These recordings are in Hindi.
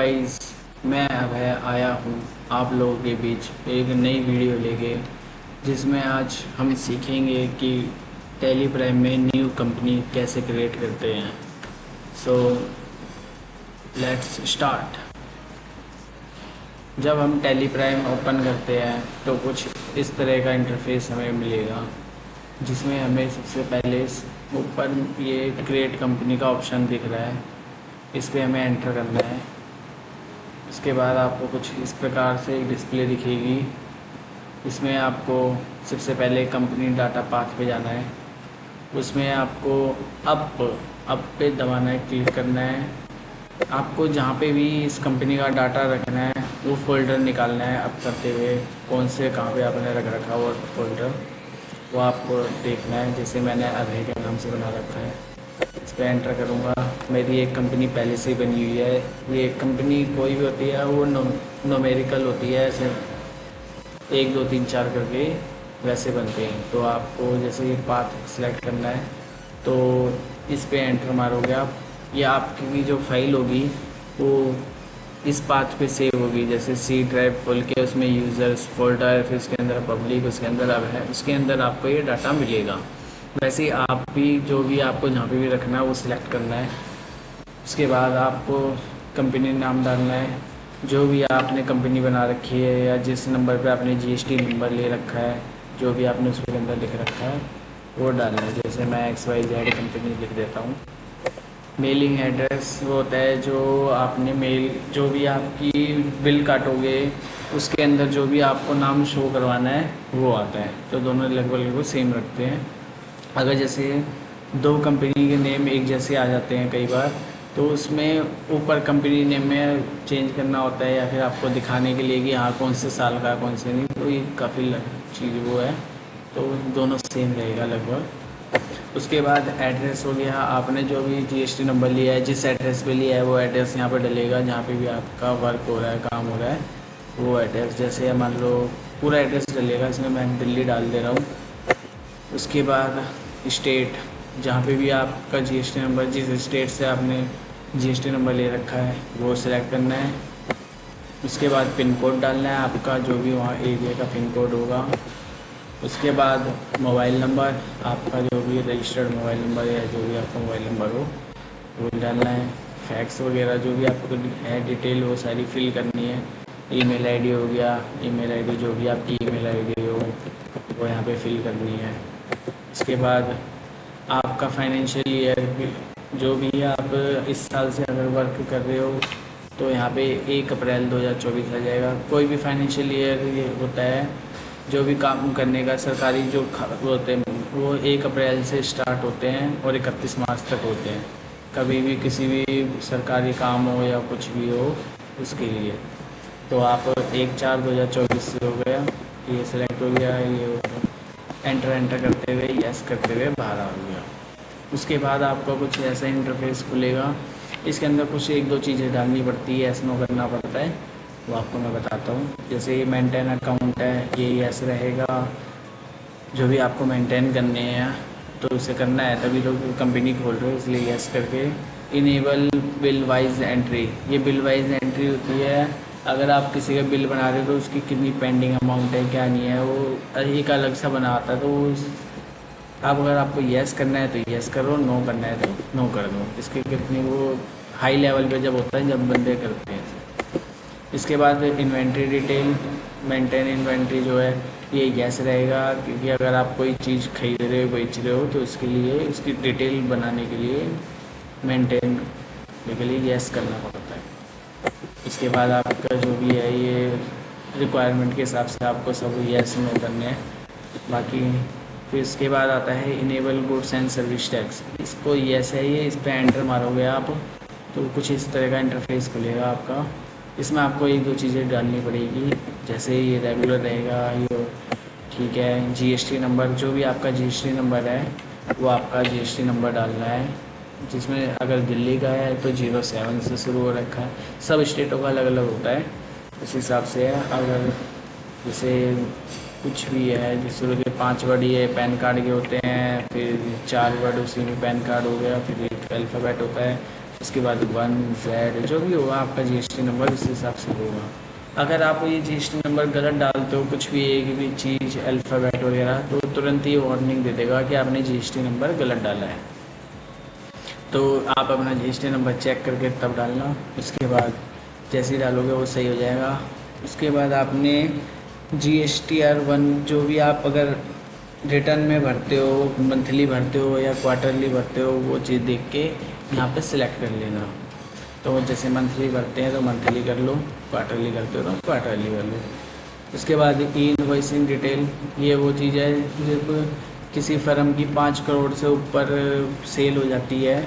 गाइस, मैं अभय आया हूँ आप लोगों के बीच एक नई वीडियो लेके, जिसमें आज हम सीखेंगे कि टैली प्राइम में न्यू कंपनी कैसे क्रिएट करते हैं। So let's start. जब हम टैली प्राइम ओपन करते हैं तो कुछ इस तरह का इंटरफेस हमें मिलेगा, जिसमें हमें सबसे पहले ऊपर ये क्रिएट कंपनी का ऑप्शन दिख रहा है, इस पर हमें एंटर करना है। उसके बाद आपको कुछ इस प्रकार से एक डिस्प्ले दिखेगी। इसमें आपको सबसे पहले कंपनी डाटा पाथ पे जाना है। उसमें आपको अप पे दबाना है, क्लिक करना है। आपको जहाँ पे भी इस कंपनी का डाटा रखना है वो फ़ोल्डर निकालना है। अप करते हुए कौन से कहाँ पे आपने रख रखा वो फ़ोल्डर, वो आपको देखना है। जैसे मैंने अभय के नाम से बना रखा है, इस पर एंटर करूँगा। मेरी एक कंपनी पहले से ही बनी हुई है। ये कंपनी कोई भी होती है वो नोमेरिकल होती है, ऐसे 1 2 3 4 करके वैसे बनते हैं। तो आपको जैसे ये पाथ सेलेक्ट करना है तो इस पे एंटर मारोगे आप, या आपकी जो फाइल होगी वो इस पाथ पे सेव होगी। जैसे सी ड्राइव खोल के उसमें यूज़र्स फोल्डर, फिर उसके अंदर पब्लिक, उसके अंदर अब है, उसके अंदर आपको ये डाटा मिलेगा। वैसे ही आप भी जो भी आपको जहाँ पे भी रखना है वो सिलेक्ट करना है। उसके बाद आपको कंपनी नाम डालना है, जो भी आपने कंपनी बना रखी है या जिस नंबर पे आपने जीएसटी नंबर ले रखा है, जो भी आपने उसके अंदर लिख रखा है वो डालना है। जैसे मैं XYZ कंपनी लिख देता हूँ। मेलिंग एड्रेस वो होता है जो आपने मेल, जो भी आपकी बिल काटोगे उसके अंदर जो भी आपको नाम शो करवाना है वो आता है। तो दोनों लगभग सेम रखते हैं। अगर जैसे 2 कंपनी के नेम एक जैसे आ जाते हैं कई बार, तो उसमें ऊपर कंपनी नेम में चेंज करना होता है, या फिर आपको दिखाने के लिए कि हाँ कौन से साल का कौन से नहीं। तो ये काफ़ी चीज़ वो है, तो दोनों सेम रहेगा लगभग। उसके बाद एड्रेस हो गया, आपने जो भी जीएसटी नंबर लिया है, जिस एड्रेस पे लिया है वो एड्रेस यहाँ पर डलेगा। जहाँ पे भी आपका वर्क हो रहा है, काम हो रहा है, वो एड्रेस। जैसे मान लो पूरा एड्रेस डलेगा, इसमें मैं दिल्ली डाल दे रहा हूँ। उसके बाद स्टेट, जहाँ पे भी आपका जीएसटी नंबर, जिस स्टेट से आपने जीएसटी नंबर ले रखा है वो सिलेक्ट करना है। उसके बाद पिन कोड डालना है, आपका जो भी वहाँ एरिया का पिन कोड होगा। उसके बाद मोबाइल नंबर, आपका जो भी रजिस्टर्ड मोबाइल नंबर या जो भी आपका मोबाइल नंबर हो वो डालना है। फैक्स वगैरह जो भी आपको है डिटेल वो सारी फिल करनी है। ईमेल आईडी हो गया, ईमेल आईडी जो भी आपकी ईमेल आईडी हो वो यहाँ पे फिल करनी है। इसके बाद आपका फाइनेंशियल ईयर जो भी आप इस साल से अगर वर्क कर रहे हो तो यहाँ पे 1 अप्रैल 2024 आ जाएगा। कोई भी फाइनेंशियल ईयर ये होता है, जो भी काम करने का सरकारी जो होते हैं वो 1 अप्रैल से स्टार्ट होते हैं और 31 मार्च तक होते हैं। कभी भी किसी भी सरकारी काम हो या कुछ भी हो उसके लिए। तो आप 1/4/2024 से हो गया, ये सिलेक्ट हो गया, ये हो गया। एंटर करते हुए यस करते हुए बाहर आ गया। उसके बाद आपका कुछ ऐसा इंटरफेस खुलेगा। इसके अंदर कुछ 1 2 चीज़ें डालनी पड़ती है, नो करना पड़ता है, वो आपको मैं बताता हूँ। जैसे ये मेंटेन अकाउंट है, ये यस रहेगा। जो भी आपको मेंटेन करने हैं तो उसे करना है, तभी तो कंपनी खोल रहे हो, इसलिए यस करके। इनेबल बिल वाइज एंट्री, ये बिल वाइज एंट्री होती है। अगर आप किसी का बिल बना रहे हो तो उसकी कितनी पेंडिंग अमाउंट है क्या नहीं है वो एक अलग सा बना आता है। तो अब अगर आपको येस करना है तो येस करो, नो करना है तो नो कर दो। इसकी कितनी वो हाई लेवल पे जब होता है, जब बंदे करते हैं। इसके बाद इन्वेंट्री डिटेल, मेंटेन इन्वेंट्री जो है ये येस रहेगा, क्योंकि अगर आप कोई चीज़ खरीद रहे हो बेच रहे हो तो उसके लिए उसकी डिटेल बनाने के लिए मेंटेन के लिए येस करना पड़ता है। इसके बाद आपका जो भी है ये रिक्वायरमेंट के हिसाब से आपको सब येस नो करने हैं। बाकी फिर इसके बाद आता है enable goods and service tax, इसको येस है ये, इस पर एंटर मारोगे आप तो कुछ इस तरह का इंटरफेस खुलेगा आपका। इसमें आपको 1 2 चीज़ें डालनी पड़ेगी, जैसे ये रेगुलर रहेगा, ये ठीक है। जीएसटी नंबर, जो भी आपका जीएसटी नंबर है वो आपका जीएसटी नंबर डालना है, जिसमें अगर दिल्ली का है तो 07 से शुरू हो रखा है। सब स्टेटों का अलग अलग होता है, उस हिसाब से है। अगर जैसे कुछ भी है, जिस शुरू के 5 वर्ड ये पैन कार्ड के होते हैं, फिर 4 वर्ड उसी में पैन कार्ड हो गया, फिर एक अल्फ़ाबेट होता है, उसके बाद 1Z जो भी होगा आपका GST नंबर उस हिसाब से होगा। अगर आप ये GST नंबर गलत डालते हो, कुछ भी एक भी चीज़ अल्फ़ाबेट वगैरह, तो तुरंत ही वार्निंग दे देगा कि आपने GST नंबर गलत डाला है। तो आप अपना GST नंबर चेक करके तब डालना। उसके बाद जैसे ही डालोगे वो सही हो जाएगा। उसके बाद आपने GSTR1 जो भी आप अगर रिटर्न में भरते हो, मंथली भरते हो या क्वार्टरली भरते हो, वो चीज़ देख के यहाँ पे सिलेक्ट कर लेना। तो जैसे मंथली भरते हैं तो मंथली कर लो, क्वार्टरली करते हो तो क्वार्टरली कर लो। उसके बाद ई इनवॉइसिंग डिटेल, ये वो चीज़ है जब किसी फर्म की 5 करोड़ से ऊपर सेल हो जाती है,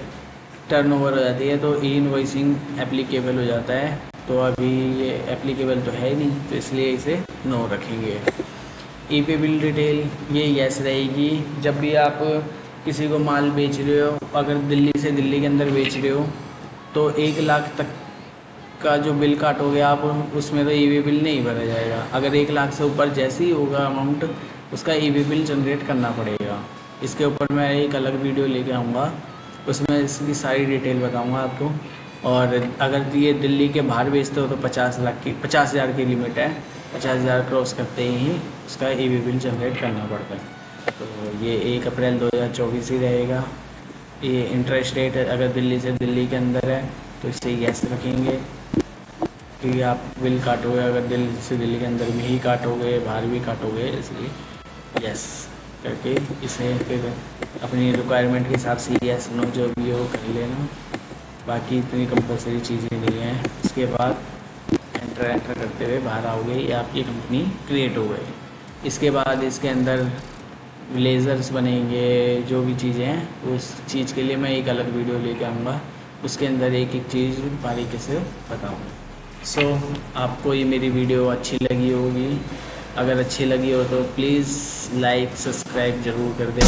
टर्नओवर हो जाती है, तो ई इनवॉइसिंग एप्लीकेबल हो जाता है। तो अभी ये एप्लीकेबल तो है ही नहीं, तो इसलिए इसे नो रखेंगे। ई पे बिल डिटेल ये यस रहेगी। जब भी आप किसी को माल बेच रहे हो, अगर दिल्ली से दिल्ली के अंदर बेच रहे हो, तो 1 लाख तक का जो बिल काटोगे आप, उसमें तो ई बिल नहीं भरा जाएगा। अगर 1 लाख से ऊपर जैसे ही होगा अमाउंट, उसका ई बिल जनरेट करना पड़ेगा। इसके ऊपर मैं एक अलग वीडियो लेके आऊँगा, उसमें इसकी सारी डिटेल बताऊँगा आपको। और अगर ये दिल्ली के बाहर बेचते हो तो 50,000 की लिमिट है। 50,000 क्रॉस करते ही उसका ई बिल जनरेट करना पड़ता है। तो ये 1 अप्रैल 2024 ही रहेगा। ये इंटरेस्ट रेट अगर दिल्ली से दिल्ली के अंदर है तो इसे यस रखेंगे, क्योंकि आप बिल काटोगे अगर दिल्ली से दिल्ली के अंदर भी ही काटोगे, बाहर भी काटोगे, इसलिए यस करके इसे फिर अपनी रिक्वायरमेंट के हिसाब से यस नो जो भी हो कर लेना। बाकी इतनी कंपलसरी चीज़ें नहीं हैं। उसके बाद एंटर करते हुए बाहर आओगे, ये आपकी कंपनी क्रिएट हो गई। इसके बाद इसके अंदर ब्लेज़र्स बनेंगे, जो भी चीज़ें हैं उस चीज़ के लिए मैं एक अलग वीडियो लेके आऊँगा, उसके अंदर एक एक चीज़ बारीकी से बताऊँगा। सो आपको ये मेरी वीडियो अच्छी लगी होगी। अगर अच्छी लगी हो तो प्लीज़ लाइक सब्सक्राइब ज़रूर कर दें।